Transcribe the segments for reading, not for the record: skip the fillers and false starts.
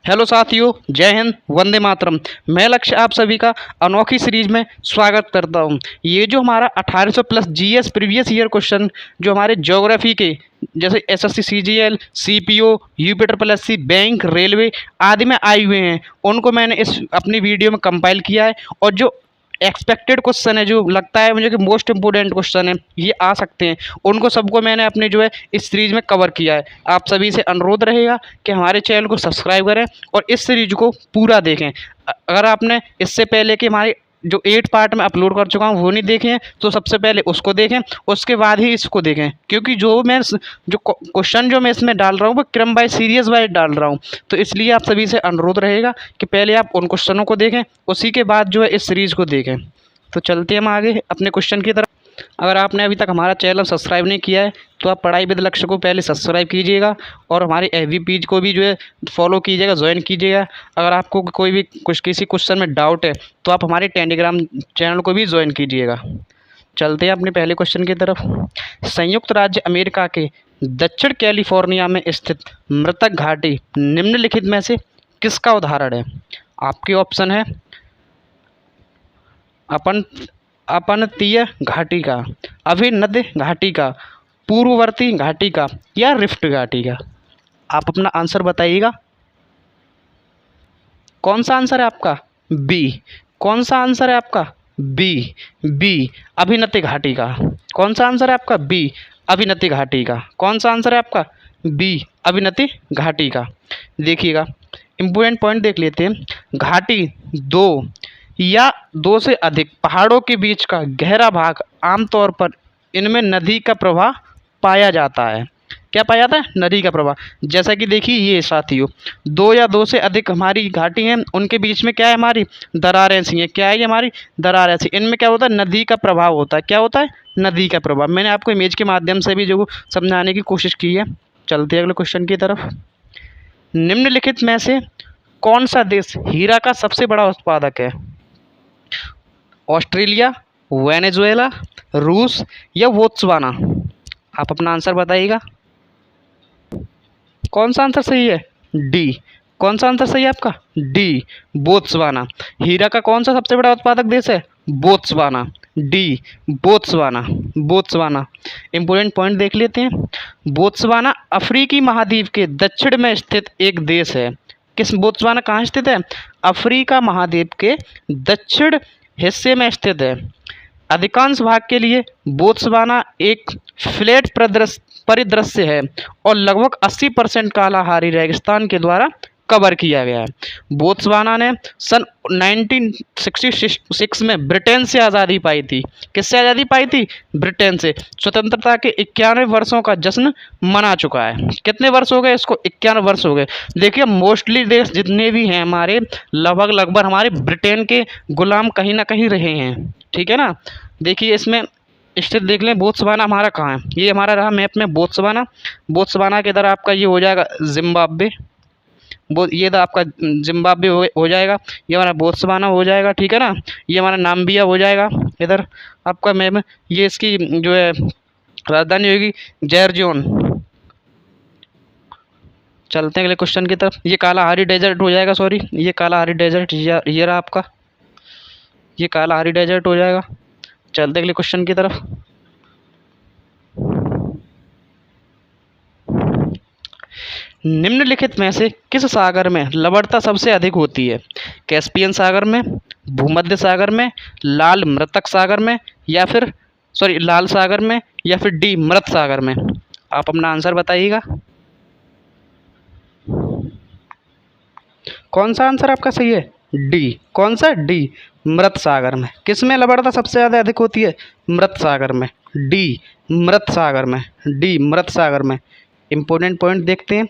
Hello साथियों, जय हिंद, वंदे मातरम। मैं लक्ष्य आप सभी का अनोखी सीरीज में स्वागत करता हूं। ये जो हमारा 1800 plus GS previous year question जो हमारे ज्योग्राफी के जैसे SSC CGL CPO UP triple SC bank railway आदि में आए हुए हैं, उनको मैंने इस अपनी वीडियो में कंपाइल किया है। और जो एक्सपेक्टेड क्वेश्चन है, जो लगता है मुझे कि मोस्ट इंपोर्टेंट क्वेश्चन है ये आ सकते हैं, उनको सबको मैंने अपने जो है इस सीरीज में कवर किया है। आप सभी से अनुरोध रहेगा कि हमारे चैनल को सब्सक्राइब करें और इस सीरीज को पूरा देखें। अगर आपने इससे पहले कि हमारे जो 8 पार्ट में अपलोड कर चुका हूँ वो नहीं देखे हैं तो सबसे पहले उसको देखें, उसके बाद ही इसको देखें, क्योंकि जो क्वेश्चन जो मैं इसमें डाल रहा हूँ वो क्रम बाय सीरीज वाइज डाल रहा हूँ। तो इसलिए आप सभी से अनुरोध रहेगा कि पहले आप उन क्वेश्चनों को देखें, उसी के बाद जो है इस सीरीज़ को देखें। तो चलते हैं हम आगे अपने क्वेश्चन की तरफ। अगर आपने अभी तक हमारा चैनल सब्सक्राइब नहीं किया है तो आप पढ़ाई विद लक्ष्य को पहले सब्सक्राइब कीजिएगा और हमारे एफबी पेज को भी जो है फॉलो कीजिएगा, ज्वाइन कीजिएगा। अगर आपको कोई भी किसी क्वेश्चन में डाउट है तो आप हमारे टेलीग्राम चैनल को भी ज्वाइन कीजिएगा। चलते हैं अपने पहले क्वेश्चन की तरफ। संयुक्त राज्य अमेरिका के दक्षिण कैलिफोर्निया में स्थित मृतक घाटी निम्नलिखित में से किसका उदाहरण है? आपके ऑप्शन है अपनतीय घाटी का, अभिनद घाटी का, पूर्ववर्ती घाटी का या रिफ्ट घाटी का। आप अपना आंसर बताइएगा। कौन सा आंसर है आपका? बी। कौन सा आंसर है आपका? बी अभिनति घाटी का। कौन सा आंसर है आपका? बी अभिनति घाटी का। कौन सा आंसर है आपका? बी अभिनति घाटी का। देखिएगा, इम्पोर्टेंट पॉइंट देख लेते हैं। घाटी दो या दो से अधिक पहाड़ों के बीच का गहरा भाग, आमतौर पर इनमें नदी का प्रवाह पाया जाता है। क्या पाया जाता है? नदी का प्रवाह। जैसा कि देखिए ये साथियों, दो या दो से अधिक हमारी घाटी हैं, उनके बीच में क्या है? हमारी दरारें सी हैं। क्या है ये? हमारी दरारें सी। इनमें क्या होता है? नदी का प्रभाव होता है। क्या होता है? नदी का प्रभाव। मैंने आपको इमेज के माध्यम से भी जो समझाने की कोशिश की है। चलते हैं अगले क्वेश्चन की तरफ। निम्नलिखित में से कौन सा देश हीरा का सबसे बड़ा उत्पादक है? ऑस्ट्रेलिया, वेनेजुएला, रूस या बोत्सवाना। आप अपना आंसर बताइएगा। कौन सा आंसर सही है? डी। कौन सा आंसर सही है आपका? D Botswana. हीरा का कौन सा सबसे बड़ा उत्पादक देश है? Botswana. D Botswana. Botswana. Important point देख लेते हैं। बोत्सवाना अफ्रीकी महाद्वीप के दक्षिण में स्थित एक देश है। किस? बोत्सवाना कहाँ स्थित है? अफ्रीका महाद्वीप के दक्षिण हिस्से में स्थित है। अधिकांश भाग के लिए बोत्सवाना एक फ्लैट परिदृश्य है और लगभग 80% कालाहारी रेगिस्तान के द्वारा कवर किया गया है। बोत्सवाना ने सन 1966 में ब्रिटेन से आज़ादी पाई थी। किससे आज़ादी पाई थी? ब्रिटेन से। स्वतंत्रता के 91 वर्षों का जश्न मना चुका है। कितने वर्ष हो गए इसको? 91 वर्ष हो गए। देखिए, मोस्टली देश जितने भी हैं हमारे, लगभग हमारे ब्रिटेन के गुलाम कहीं ना कहीं रहे हैं। ठीक है ना। देखिए इसमें स्थित देख लें, बोत्सवाना हमारा कहाँ है? ये हमारा रहा मैप में बोत्सवाना। बोत्सवाना के इधर आपका ये हो जाएगा जिम्बाब्वे। ये तो आपका जिम्बाब्वे हो जाएगा। ये हमारा बोत्सवाना हो जाएगा। ठीक है ना। ये हमारा नाम्बिया हो जाएगा। इधर आपका मैप में ये इसकी जो है राजधानी होगी जैरजोन। चलते हैं अगले क्वेश्चन की तरफ। ये कालाहारी डेजर्ट हो जाएगा। सॉरी, ये कालाहारी डेजर्ट ये रहा आपका, ये कालाहारी डेजर्ट हो जाएगा। चलते अगले क्वेश्चन की तरफ। निम्नलिखित में से किस सागर में लवणता सबसे अधिक होती है? कैस्पियन सागर में, भूमध्य सागर में, लाल मृतक सागर में या फिर लाल सागर में या फिर डी मृत सागर में। आप अपना आंसर बताइएगा। कौन सा आंसर आपका सही है? डी। कौन सा? डी मृत सागर में। किस में लवणता सबसे ज़्यादा अधिक होती है? मृत सागर में। डी मृत सागर में। डी मृत सागर में। इंपॉर्टेंट पॉइंट देखते हैं।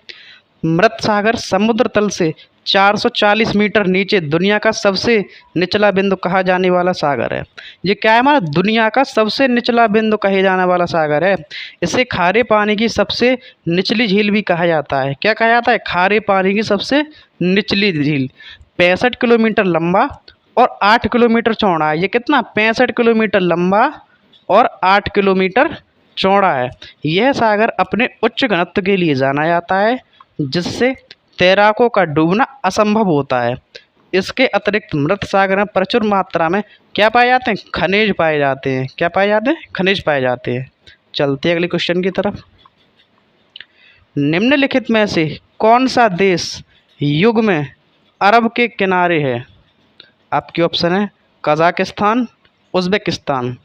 मृत सागर समुद्र तल से 440 मीटर नीचे दुनिया का सबसे निचला बिंदु कहा जाने वाला सागर है। ये क्या है? हमारा दुनिया का सबसे निचला बिंदु कहे जाने वाला सागर है। इसे खारे पानी की सबसे निचली झील भी कहा जाता है। क्या कहा जाता है? खारे पानी की सबसे निचली झील। 65 किलोमीटर लंबा और 8 किलोमीटर चौड़ा है। ये कितना? 65 किलोमीटर लंबा और 8 किलोमीटर चौड़ा है। यह सागर अपने उच्च घनत्व के लिए जाना जाता है, जिससे तैराकों का डूबना असंभव होता है। इसके अतिरिक्त मृत सागर में प्रचुर मात्रा में क्या पाए जाते हैं? खनिज पाए जाते हैं। क्या पाए जाते हैं? खनिज पाए जाते हैं। चलते हैं अगले क्वेश्चन की तरफ। निम्नलिखित में से कौन सा देश युग में अरब के किनारे है? आपके ऑप्शन है Kazakhstan, Uzbekistan,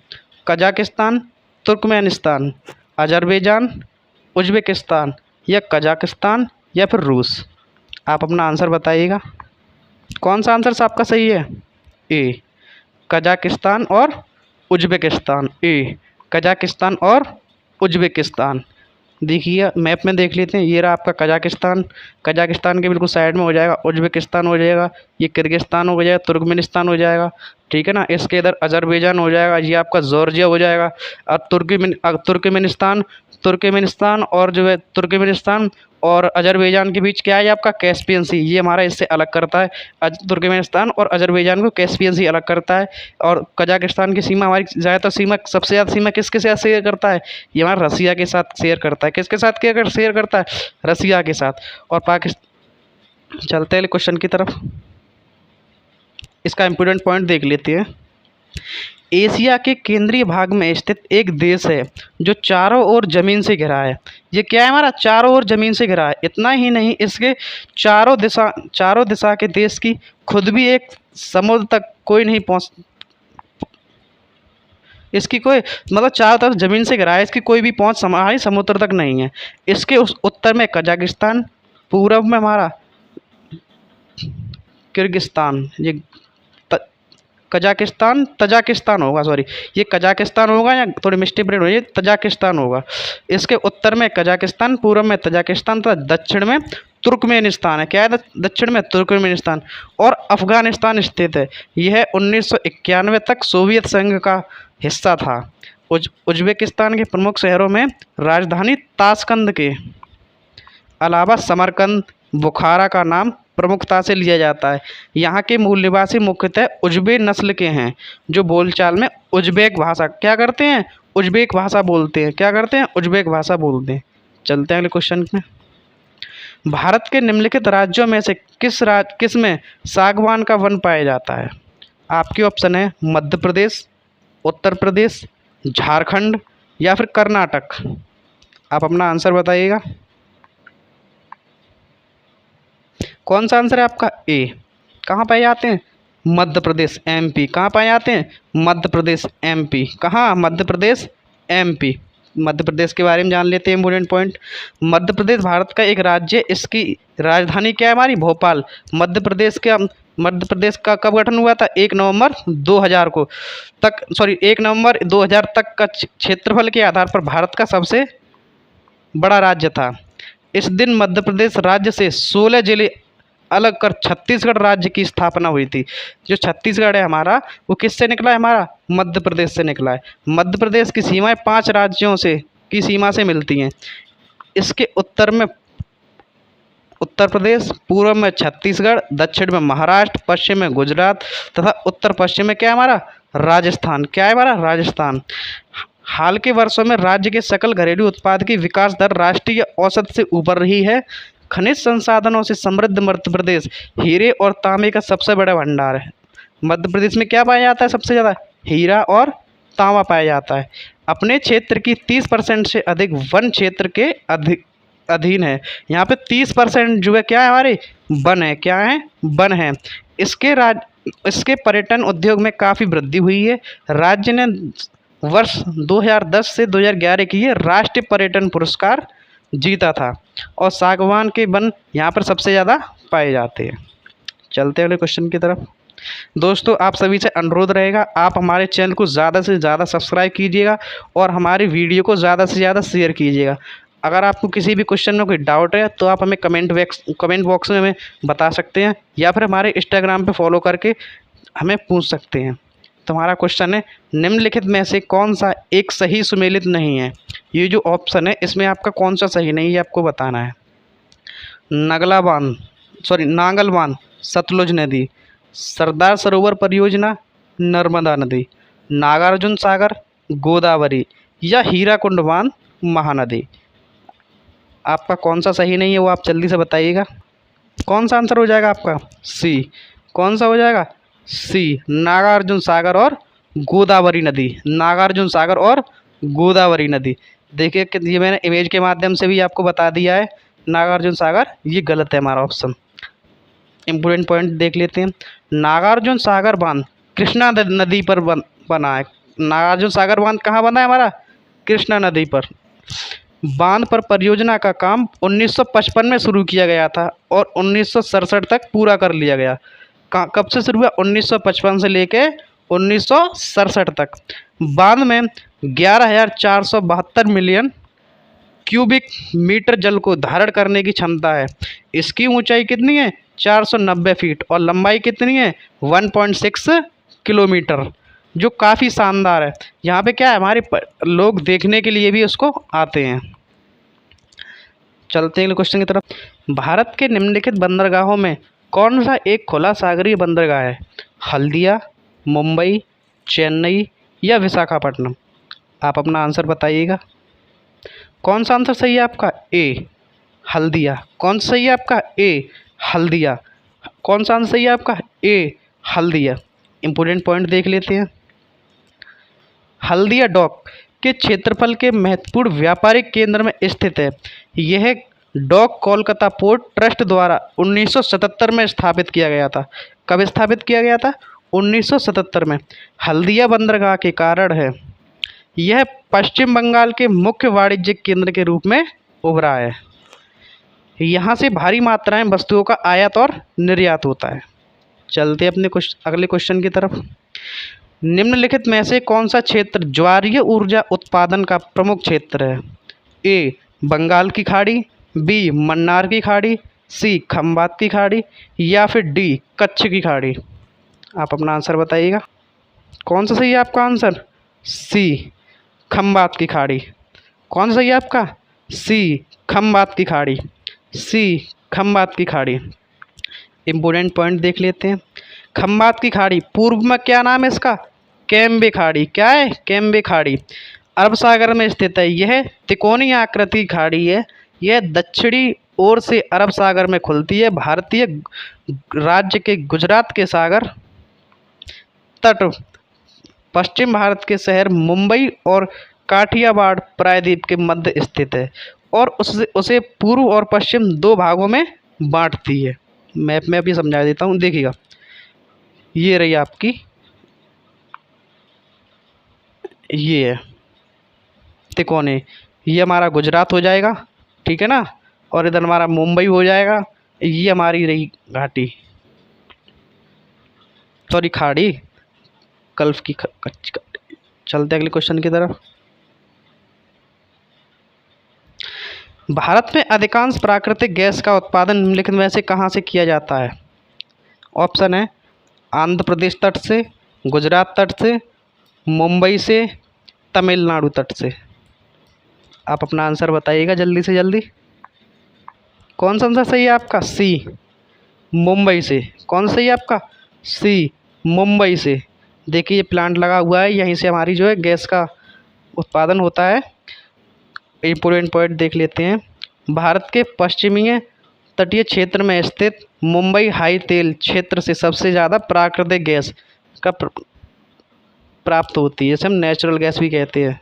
Kazakhstan, Turkmenistan, Azerbaijan, Uzbekistan या कजाकिस्तान या फिर रूस। आप अपना आंसर बताइएगा। कौन सा आंसर आपका सही है? ए कजाकिस्तान और उज़्बेकिस्तान। ए कजाकिस्तान और उज़्बेकिस्तान। देखिए मैप में देख लेते हैं, ये रहा आपका कजाकिस्तान, कजाकिस्तान के बिल्कुल साइड में हो जाएगा उज़्बेकिस्तान हो जाएगा, ये किर्गिस्तान हो जाएगा, तुर्कमेनिस्तान हो जाएगा, ठीक है ना। इसके इधर अजरबैजान हो जाएगा, ये आपका जॉर्जिया हो जाएगा। और तुर्कमेनिस्तान और जो है तुर्कमेनिस्तान और अजरबैजान के बीच क्या है? आपका कैस्पियन सी, ये हमारा इससे अलग करता है। तुर्कमेनिस्तान और अजरबैजान को कैस्पियन सी अलग करता है। और कजाकिस्तान की सीमा हमारी ज़्यादातर सीमा, सबसे ज़्यादा सीमा किसके साथ शेयर करता है? ये हमारा रसिया के साथ शेयर करता है। किसके साथ क्या शेयर करता है? रसिया के साथ। और पाकिस्तान। चलते हैं क्वेश्चन की तरफ, इसका इम्पोर्टेंट पॉइंट देख लेते हैं। एशिया के केंद्रीय भाग में स्थित एक देश है जो चारों ओर ज़मीन से घिरा है। ये क्या है? हमारा चारों ओर ज़मीन से घिरा है। इतना ही नहीं, इसके चारों दिशा के देश की खुद भी एक समुद्र तक कोई नहीं पहुँच, इसकी कोई मतलब चारों तरफ ज़मीन से घिरा है, इसकी कोई भी पहुँच हमारी समुद्र तक नहीं है। इसके उस उत्तर में कजाकिस्तान, पूर्व में हमारा किर्गिस्तान, ये तजाकिस्तान होगा, सॉरी ये कजाकिस्तान होगा या थोड़ी मिस्टेक ब्रेड हो, ये तजाकिस्तान होगा। इसके उत्तर में कजाकिस्तान, पूर्व में तजाकिस्तान तथा दक्षिण में तुर्कमेनिस्तान है। क्या है? दक्षिण में तुर्कमेनिस्तान और अफगानिस्तान स्थित है। यह 1991 तक सोवियत संघ का हिस्सा था। उज़्बेकिस्तान के प्रमुख शहरों में राजधानी ताशकंद के अलावा समरकंद, बुखारा का नाम प्रमुखता से लिया जाता है। यहाँ के मूल निवासी मुख्यतः उज़्बेक नस्ल के हैं जो बोलचाल में उज़्बेक भाषा क्या करते हैं? उज़्बेक भाषा बोलते हैं। क्या करते हैं? उज़्बेक भाषा बोलते हैं। चलते हैं अगले क्वेश्चन में। भारत के निम्नलिखित राज्यों में से किस में सागवान का वन पाया जाता है? आपके ऑप्शन है मध्य प्रदेश, उत्तर प्रदेश, झारखंड या फिर कर्नाटक। आप अपना आंसर बताइएगा। कौन सा आंसर है आपका? ए। कहाँ पाए जाते हैं? मध्य प्रदेश, एमपी। कहाँ पाए जाते हैं? मध्य प्रदेश, एमपी। कहाँ? मध्य प्रदेश, एमपी। मध्य प्रदेश के बारे में जान लेते हैं इम्पोर्टेंट पॉइंट। मध्य प्रदेश भारत का एक राज्य, इसकी राजधानी क्या है? हमारी भोपाल। मध्य प्रदेश का कब गठन हुआ था? 1 नवंबर 2000 को तक, सॉरी 1 नवंबर 2000 तक का क्षेत्रफल के आधार पर भारत का सबसे बड़ा राज्य था। इस दिन मध्य प्रदेश राज्य से 16 जिले अलग कर छत्तीसगढ़ राज्य की स्थापना हुई थी। जो छत्तीसगढ़ है हमारा, वो किससे निकला है? हमारा मध्य प्रदेश से निकला है। मध्य प्रदेश की सीमाएं 5 राज्यों की सीमा से मिलती हैं। इसके उत्तर में उत्तर प्रदेश, पूर्व में छत्तीसगढ़, दक्षिण में महाराष्ट्र, पश्चिम में गुजरात तथा उत्तर पश्चिम में क्या है? हमारा राजस्थान। क्या है हमारा? राजस्थान। हाल के वर्षों में राज्य के सकल घरेलू उत्पाद की विकास दर राष्ट्रीय औसत से ऊपर रही है। खनिज संसाधनों से समृद्ध मध्य प्रदेश हीरे और तांबे का सबसे बड़ा भंडार है। मध्य प्रदेश में क्या पाया जाता है? सबसे ज़्यादा हीरा और तांबा पाया जाता है। अपने क्षेत्र की 30% से अधिक वन क्षेत्र के अधीन है। यहाँ पे 30% जो है क्या है? हमारे वन है। क्या है? वन है। इसके पर्यटन उद्योग में काफ़ी वृद्धि हुई है। राज्य ने वर्ष 2010 से 2011 की ये राष्ट्रीय पर्यटन पुरस्कार जीता था। और सागवान के वन यहाँ पर सबसे ज़्यादा पाए जाते हैं। चलते हैं अगले क्वेश्चन की तरफ। दोस्तों, आप सभी से अनुरोध रहेगा, आप हमारे चैनल को ज़्यादा से ज़्यादा सब्सक्राइब कीजिएगा और हमारी वीडियो को ज़्यादा से ज़्यादा शेयर कीजिएगा। अगर आपको किसी भी क्वेश्चन में कोई डाउट है तो आप हमें कमेंट बॉक्स में हमें बता सकते हैं या फिर हमारे इंस्टाग्राम पे फॉलो करके हमें पूछ सकते हैं। तुम्हारा क्वेश्चन है, निम्नलिखित में से कौन सा एक सही सुमेलित नहीं है? ये जो ऑप्शन है इसमें आपका कौन सा सही नहीं है आपको बताना है। नांगल बांध, सतलुज नदी, सरदार सरोवर परियोजना, नर्मदा नदी, नागार्जुन सागर, गोदावरी या हीराकुंड बांध, महानदी। आपका कौन सा सही नहीं है वो आप जल्दी से बताइएगा। कौन सा आंसर हो जाएगा आपका? सी। कौन सा हो जाएगा? सी, नागार्जुन सागर और गोदावरी नदी। नागार्जुन सागर और गोदावरी नदी। देखिए कि ये मैंने इमेज के माध्यम से भी आपको बता दिया है, नागार्जुन सागर ये गलत है हमारा ऑप्शन। इम्पोर्टेंट पॉइंट देख लेते हैं। नागार्जुन सागर बांध कृष्णा नदी पर बना है। नागार्जुन सागर बांध कहाँ बना है हमारा? कृष्णा नदी पर। बांध पर परियोजना का काम 1955 में शुरू किया गया था और 1967 तक पूरा कर लिया गया। कब से शुरू हुआ? 1955 से लेके 1967 तक। बांध में 11,472 मिलियन क्यूबिक मीटर जल को धारण करने की क्षमता है। इसकी ऊंचाई कितनी है? 490 फीट और लंबाई कितनी है? 1.6 किलोमीटर, जो काफ़ी शानदार है। यहाँ पे क्या है, हमारे लोग देखने के लिए भी उसको आते हैं। चलते हैं क्वेश्चन की तरफ। भारत के निम्नलिखित बंदरगाहों में कौन सा एक खुला सागरीय बंदरगाह है? हल्दिया, मुंबई, चेन्नई या विशाखापट्टनम? आप अपना आंसर बताइएगा। कौन सा आंसर सही है आपका? ए, हल्दिया। कौन सा सही है आपका? ए, हल्दिया। कौन सा आंसर सही है आपका? ए, हल्दिया। इंपॉर्टेंट पॉइंट देख लेते हैं। हल्दिया डॉक के क्षेत्रफल के महत्वपूर्ण व्यापारिक केंद्र में स्थित है। यह डॉक कोलकाता पोर्ट ट्रस्ट द्वारा 1977 में स्थापित किया गया था। कब स्थापित किया गया था? 1977 में। हल्दिया बंदरगाह के कारण है यह पश्चिम बंगाल के मुख्य वाणिज्यिक केंद्र के रूप में उभरा है। यहाँ से भारी मात्रा में वस्तुओं का आयात और निर्यात होता है। चलते अपने अगले क्वेश्चन की तरफ। निम्नलिखित में से कौन सा क्षेत्र ज्वारीय ऊर्जा उत्पादन का प्रमुख क्षेत्र है? ए, बंगाल की खाड़ी, बी, मन्नार की खाड़ी, सी, खंबात की खाड़ी या फिर डी, कच्छ की खाड़ी? आप अपना आंसर बताइएगा। कौन सा सही है आपका आंसर? सी, खंबात की खाड़ी। कौन सा सही है आपका? सी, खंबात की खाड़ी। सी, खंबात की खाड़ी। इम्पोर्टेंट पॉइंट देख लेते हैं। खंबात की खाड़ी पूर्व में क्या नाम है इसका? कैम्बे खाड़ी। क्या है? कैम्बे खाड़ी। अरब सागर में स्थित है। यह त्रिकोणीय आकृति खाड़ी है। यह दक्षिणी ओर से अरब सागर में खुलती है। भारतीय राज्य के गुजरात के सागर तट, पश्चिम भारत के शहर मुंबई और काठियावाड़ प्रायद्वीप के मध्य स्थित है और उसे पूर्व और पश्चिम दो भागों में बांटती है। मैप में अभी समझा देता हूँ, देखिएगा। ये रही आपकी, ये है त्रिकोणे। ये हमारा गुजरात हो जाएगा, ठीक है ना, और इधर हमारा मुंबई हो जाएगा। ये हमारी रही घाटी, सॉरी खाड़ी, गल्फ की चलते अगले क्वेश्चन की तरफ। भारत में अधिकांश प्राकृतिक गैस का उत्पादन निम्नलिखित में से कहाँ से किया जाता है? ऑप्शन है आंध्र प्रदेश तट से, गुजरात तट से, मुंबई से, तमिलनाडु तट से। आप अपना आंसर बताइएगा जल्दी से जल्दी। कौन सा आंसर सही है आपका? सी, मुंबई से। कौन सा सही है आपका? सी, मुंबई से। देखिए ये प्लांट लगा हुआ है, यहीं से हमारी जो है गैस का उत्पादन होता है। इम्पोर्टेंट पॉइंट देख लेते हैं। भारत के पश्चिमी तटीय क्षेत्र में स्थित मुंबई हाई तेल क्षेत्र से सबसे ज़्यादा प्राकृतिक गैस का प्राप्त होती है। इसे हम नेचुरल गैस भी कहते हैं।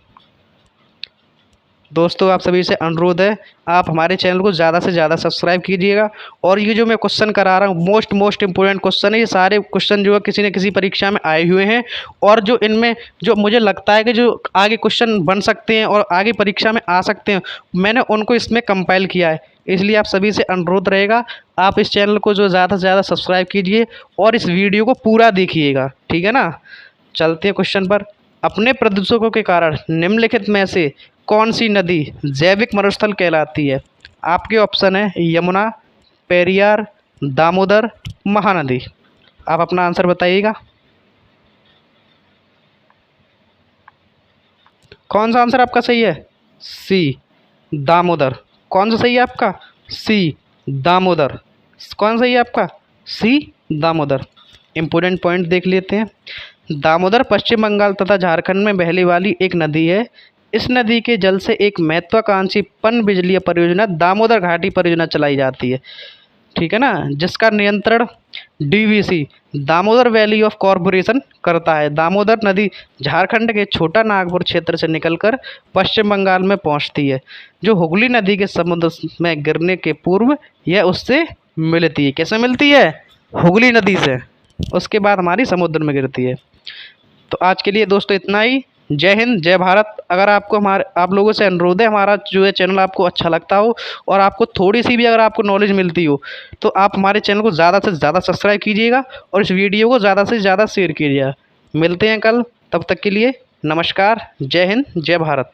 दोस्तों आप सभी से अनुरोध है, आप हमारे चैनल को ज़्यादा से ज़्यादा सब्सक्राइब कीजिएगा। और ये जो मैं क्वेश्चन करा रहा हूँ मोस्ट इम्पोर्टेंट क्वेश्चन है। ये सारे क्वेश्चन जो है किसी न किसी परीक्षा में आए हुए हैं और जो इनमें जो मुझे लगता है कि जो आगे क्वेश्चन बन सकते हैं और आगे परीक्षा में आ सकते हैं, मैंने उनको इसमें कंपाइल किया है। इसलिए आप सभी से अनुरोध रहेगा, आप इस चैनल को जो ज़्यादा से ज़्यादा सब्सक्राइब कीजिए और इस वीडियो को पूरा देखिएगा, ठीक है ना। चलते हैं क्वेश्चन पर। अपने प्रदूषकों के कारण निम्नलिखित में से कौन सी नदी जैविक मरुस्थल कहलाती है? आपके ऑप्शन है यमुना, पेरियार, दामोदर, महानदी। आप अपना आंसर बताइएगा। कौन सा आंसर आपका सही है? सी, दामोदर। कौन सा सही है आपका? सी, दामोदर। कौन सही है आपका? सी, दामोदर। इम्पोर्टेंट पॉइंट देख लेते हैं। दामोदर पश्चिम बंगाल तथा झारखंड में बहने वाली एक नदी है। इस नदी के जल से एक महत्वाकांक्षी पनबिजली परियोजना दामोदर घाटी परियोजना चलाई जाती है। ठीक है ना, जिसका नियंत्रण DVC Damodar valley of corporation करता है। दामोदर नदी झारखंड के छोटा नागपुर क्षेत्र से निकलकर पश्चिम बंगाल में पहुंचती है, जो हुगली नदी के समुद्र में गिरने के पूर्व यह उससे मिलती है। कैसे मिलती है? हुगली नदी से, उसके बाद हमारी समुद्र में गिरती है। तो आज के लिए दोस्तों इतना ही। जय हिंद, जय भारत। अगर आपको आप लोगों से अनुरोध है, हमारा जो है चैनल आपको अच्छा लगता हो और आपको थोड़ी सी भी अगर आपको नॉलेज मिलती हो, तो आप हमारे चैनल को ज़्यादा से ज़्यादा सब्सक्राइब कीजिएगा और इस वीडियो को ज़्यादा से ज़्यादा शेयर कीजिएगा। मिलते हैं कल, तब तक के लिए नमस्कार। जय हिंद, जय भारत।